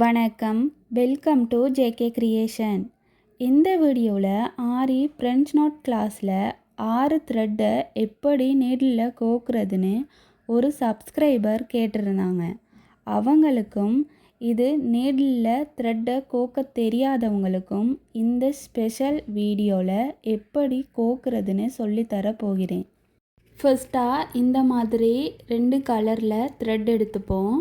வணக்கம், welcome to JK creation. இந்த வீடியோவில் ஆரி ஃப்ரெஞ்ச் நாட் கிளாஸில் 6 த்ரெட்டை எப்படி நீடில் கோக்குறதுன்னு ஒரு சப்ஸ்கிரைபர் கேட்டிருந்தாங்க. அவங்களுக்கும் இது நீடில் த்ரெட்டை கோக்க தெரியாதவங்களுக்கும் இந்த ஸ்பெஷல் வீடியோவில் எப்படி கோக்குறதுன்னு சொல்லித்தர போகிறேன். ஃபர்ஸ்ட்டாக இந்த மாதிரி 2 கலரில் த்ரெட் எடுத்துப்போம்.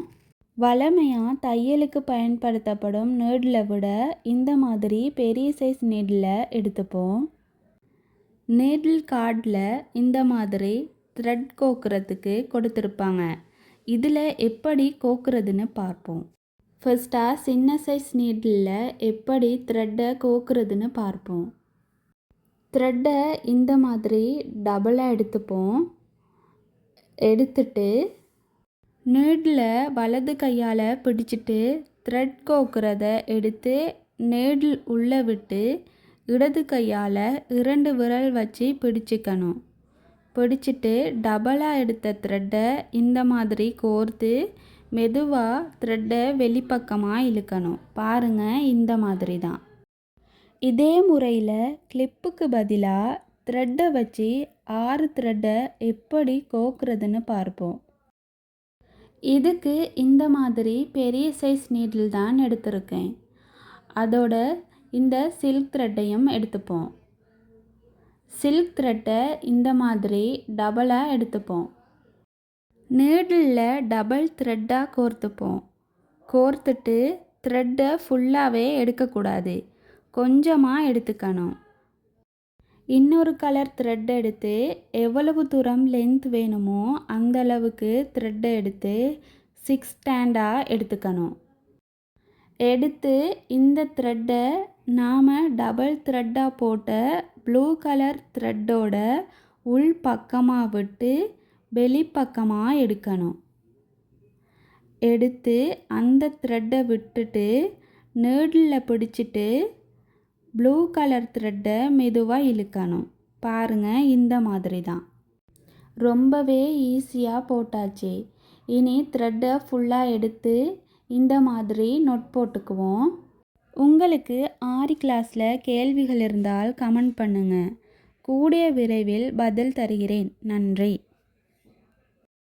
வழமையாக தையலுக்கு பயன்படுத்தப்படும் நீடிலை விட இந்த மாதிரி பெரிய சைஸ் நீடில் எடுத்துப்போம். நீடில் கார்டில் இந்த மாதிரி த்ரெட் கோக்குறதுக்கு கொடுத்துருப்பாங்க. இதில் எப்படி கோக்குறதுன்னு பார்ப்போம். ஃபர்ஸ்ட்டாக சின்ன சைஸ் நீடில் எப்படி த்ரெட்டை கோக்குறதுன்னு பார்ப்போம். த்ரெட்டை இந்த மாதிரி டபுளாக எடுத்துப்போம். எடுத்துட்டு நீடில் வலது கையால் பிடிச்சிட்டு த்ரெட் கோக்குறத எடுத்து நீடில் உள்ளே விட்டு இடது கையால் 2 விரல் வச்சு பிடிச்சிக்கணும். பிடிச்சிட்டு டபுளாக எடுத்த த்ரெட்டை இந்த மாதிரி கோர்த்து மெதுவாக த்ரெட்டை வெளிப்பக்கமாக இழுக்கணும். பாருங்கள், இந்த மாதிரி தான். இதே முறையில் கிளிப்புக்கு பதிலாக த்ரெட்டை வச்சு 6 த்ரெட்டை எப்படி கோக்குறதுன்னு பார்ப்போம். இதுக்கு இந்த மாதிரி பெரிய சைஸ் நீடில் தான் எடுத்திருக்கேன். அதோட இந்த சில்க் த்ரெட்டையும் எடுத்துப்போம். சில்க் த்ரெட்டை இந்த மாதிரி டபுளாக எடுத்துப்போம். நீடிலில் டபுள் த்ரெட்டாக கோர்த்துப்போம். கோர்த்துட்டு த்ரெட்டை ஃபுல்லாகவே எடுக்கக்கூடாது, கொஞ்சமாக எடுத்துக்கணும். இன்னொரு கலர் த்ரெட் எடுத்து எவ்வளவு தூரம் லென்த் வேணுமோ அந்த அளவுக்கு த்ரெட்டை எடுத்து 6 ஸ்டாண்டாக எடுத்துக்கணும். எடுத்து இந்த த்ரெட்டை நாம் டபுள் த்ரெட்டாக போட்ட ப்ளூ கலர் த்ரெட்டோட உள் பக்கமாக விட்டு வெளிப்பக்கமாக எடுக்கணும். எடுத்து அந்த த்ரெட்டை விட்டுட்டு நீடிலில் பிடிச்சிட்டு ப்ளூ கலர் த்ரெட்டை மெதுவாக இழுக்கணும். பாருங்கள், இந்த மாதிரி தான். ரொம்பவே ஈஸியாக போட்டாச்சு. இனி த்ரெட்டை ஃபுல்லாக எடுத்து இந்த மாதிரி நொட் போட்டுக்குவோம். உங்களுக்கு ஆரி கிளாஸில் கேள்விகள் இருந்தால் கமெண்ட் பண்ணுங்கள். கூடிய விரைவில் பதில் தருகிறேன். நன்றி.